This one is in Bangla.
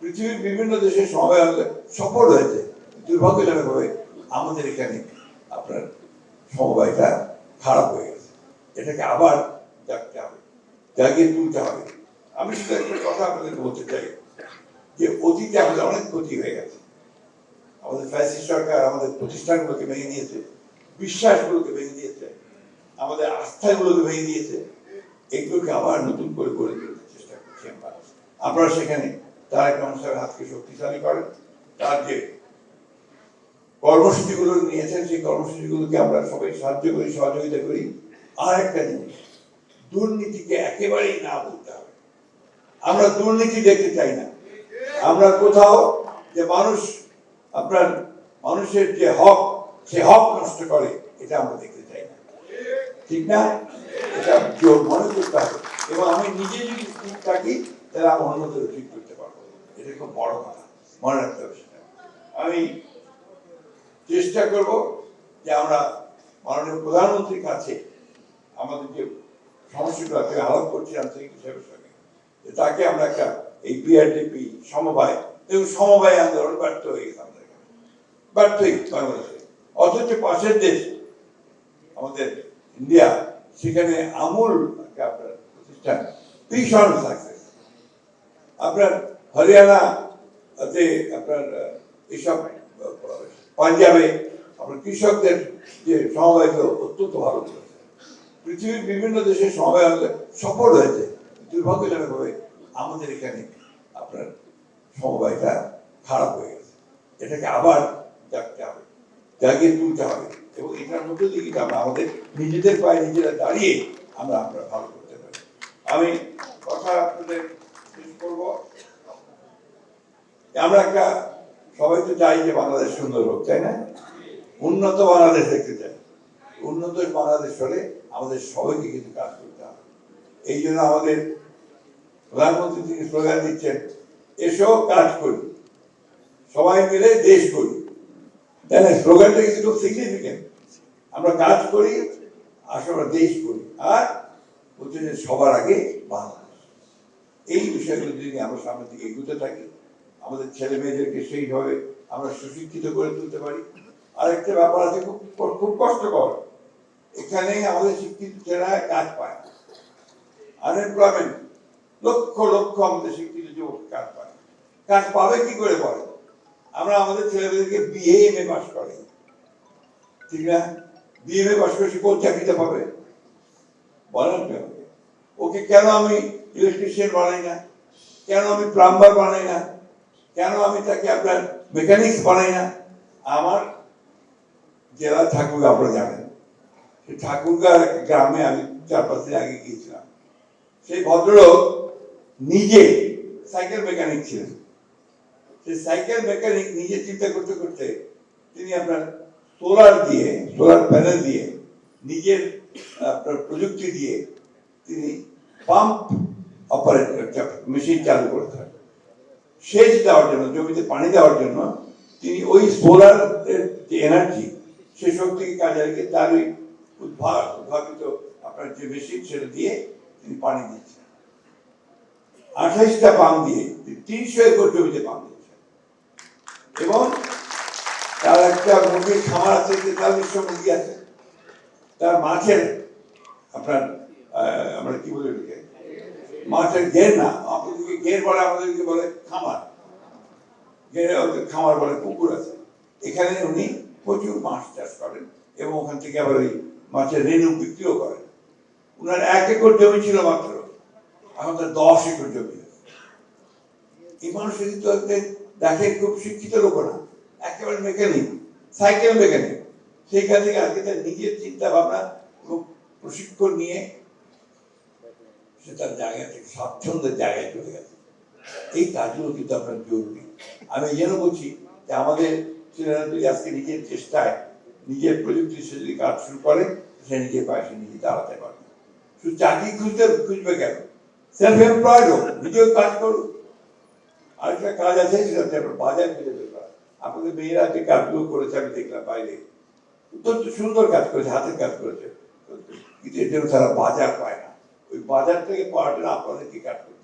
পৃথিবীর বিভিন্ন দেশে সমবায় সফল হয়েছে, দুর্ভাগ্যজনকভাবে আমাদের এখানে আপনার সমবায়টা খারাপ হয়ে গেছে। এটাকে আবার জাগতে হবে, জাগিয়ে তুলতে হবে। আমি শুধু একটা কথা আপনাদের বলতে চাই যে অতীতে আমাদের অনেক ক্ষতি হয়ে গেছে। আমাদের ফ্যাসিস্ট সরকার আমাদের প্রতিষ্ঠানগুলোকে ভেঙে দিয়েছে, বিশ্বাসগুলোকে ভেঙে দিয়েছে, আমাদের আস্থাগুলোকে ভেঙে দিয়েছে। এগুলোকে আবার নতুন করে গড়ে তুলতে চেষ্টা করছি আমরা। আপনারা সেখানে তারেক রহমান সাহেবের হাতকে শক্তিশালী করেন। তার যে কর্মসূচিগুলো নিয়েছেন সেই কর্মসূচিগুলোকে আমরা সবাই সাহায্য করি, সহযোগিতা করি। আর একটা জিনিস, দুর্নীতিকে একেবারেই না বলতে হবে। আমরা দুর্নীতি দেখতে চাই না। আমরা কোথাও যে আপনার মানুষের যে হক, সে হক নষ্ট করে, এটা আমরা দেখতে চাই না, ঠিক না? এটা জোর মনে করতে হবে। এবং আমি নিজে যদি ঠিক থাকি তাহলে আমি অন্যদের ঠিক করতে পারবো। এটা খুব বড় কথা, মনে রাখতে হবে সেটা। আমি চেষ্টা করব যে আমরা মাননীয় প্রধানমন্ত্রীর কাছে আমাদের যে সমস্যাগুলো থেকে আলাপ করছি আন্তরিক হিসাবের সঙ্গে, তাকে আমরা একটা এই বিআরডিপি সমবায়, এবং সমবায় আন্দোলন ব্যর্থ হয়ে গেছে আমাদের এখানে, ব্যর্থ হয়ে গেছে বাংলাদেশে। অথচ পাশের দেশ আমাদের ইন্ডিয়া, সেখানে আমূল আপনার প্রতিষ্ঠান ভীষণ সাকসেস। আপনার হরিয়ানাতে আপনার এইসব পাঞ্জাবে আপনার কৃষকদের যে সমবায়গুলো অত্যন্ত ভালো করেছে। পৃথিবীর বিভিন্ন দেশে সমবায় সফল হয়েছে, দুর্ভাগ্যজনকভাবে আমাদের এখানে আপনার সমবায়টা খারাপ হয়ে গেছে। এটাকে আবার জাগতে হবে, জাগিয়ে তুলতে হবে, এবং এটার মধ্যে দিয়ে কিন্তু আমরা আমাদের নিজেদের পায়ে নিজেরা দাঁড়িয়ে আমরা ভালো করতে পারি। আমি কথা আপনাদের শেষ করবো। আমরা একটা সবাই তো চাই যে বাংলাদেশ সুন্দর হোক, তাই না? উন্নত বাংলাদেশ দেখতে চাই। উন্নত বাংলাদেশ হলে আমাদের সবাইকে কিন্তু কাজ করতে হবে। এই জন্য আমাদের প্রধানমন্ত্রী তিনি স্লোগান দিচ্ছেন, এসো কাজ করি, সবাই মিলে দেশ করি। তাই না? স্লোগানটা কিন্তু খুব সিগনিফিকেন্ট। আমরা কাজ করি, আসলে দেশ করি, আর বলছে যে সবার আগে বাংলাদেশ। এই বিষয়গুলো যদি আমরা সামনের দিকে এগোতে থাকি, আমাদের ছেলে মেয়েদেরকে সেইভাবে আমরা সুশিক্ষিত করে তুলতে পারি। আরেকটা ব্যাপার আছে, খুব কষ্টকর, এখানে আমাদের শিক্ষিত ছেলেরা কাজ পায় না, আনএমপ্লয়মেন্ট, লক্ষ লক্ষ আমাদের শিক্ষিত যুবক কাজ পায়। কাজ পাবে কি করে পাবে? আমরা আমাদের ছেলেমেয়েদেরকে বিএ এমএ পাস করে, ঠিক না? বিএমএ পাস করে সে কোন চাকরিটা পাবে বলেন? ওকে কেন আমি ইলেকট্রিশিয়ান বানাই না, কেন আমি প্লাম্বার বানাই না, কেন আমি তাকে আপনার মেকানিক্স বানাই না? আমার জেলা ঠাকুরগাঁও, আপনারা জানেন, সেই ঠাকুরগাঁও গ্রামে আমি 4-5 দিন আগে গিয়েছিলাম। সেই ভদ্রলোক নিজে সাইকেল মেকানিক ছিলেন। সেই সাইকেল মেকানিক নিজে চিন্তা করতে করতে তিনি আপনার সোলার প্যানেল দিয়ে, নিজের আপনার প্রযুক্তি দিয়ে তিনি পাম্প অপারেটর মেশিন চালু করতেন সেচ দেওয়ার জন্য, জমিতে পানি দেওয়ার জন্য। তিনি ওই সোলারের যে এনার্জি, সে শক্তিকে কাজে রেখে তার ওই উদ্ভাবিত আপনার যে মেশিন, সেটা দিয়ে তিনি পানি দিচ্ছেন। 28টা পাম্প দিয়ে 300 একর জমিতে পাম্প দিচ্ছেন। এবং তার একটা মুরগির খামার আছে, 4300 মুরগি আছে। তার মাছের আপনার আমরা কি বলি, মাছের ঘের না, আপনাদেরকে ঘের বলে, আমাদেরকে বলে খামার। ঘেরে খামার বলে, পুকুর আছে। এখানে উনি প্রচুর মাছ চাষ করেন, এবং ওখান থেকে আবার ওই মাছের রেণু বিক্রিও করেন। উনার 1 একর জমি ছিল মাত্র, এখন তার 10 একর জমি। এই মানুষের কিন্তু দেখেন খুব শিক্ষিত লোক না, একেবারে মেকানিক, সাইকেল মেকানিক। সেইখান থেকে আজকে তার নিজের চিন্তা ভাবনা, প্রশিক্ষণ নিয়ে সে তার জায়গা থেকে স্বাচ্ছন্দ্যের জায়গায় চলে গেছে। এই কাজগুলো কিন্তু আপনার জরুরি। আমি এই জন্য বলছি যে আমাদের ছেলেরা যদি আজকে নিজের চেষ্টায়, নিজের প্রযুক্তি সে যদি কাজ শুরু করে, সে নিজের পায়ে সে নিজে দাঁড়াতে পারবে। শুধু চাকরি খুঁজবে কেন? সেলফ এমপ্লয়েড হোক, নিজেও কাজ করুক। আরেকটা কাজ আছে, সেটা হচ্ছে আপনার বাজার খুঁজে বের করা। আপনাদের মেয়েরা যে কাজগুলো করেছে আমি দেখলাম বাইরে, অত্যন্ত সুন্দর কাজ করেছে, হাতের কাজ করেছে, কিন্তু এর জন্য তারা বাজার পায় না। ওই বাজার থেকে পাওয়ার জন্য আপনাদেরকে কাজ করতে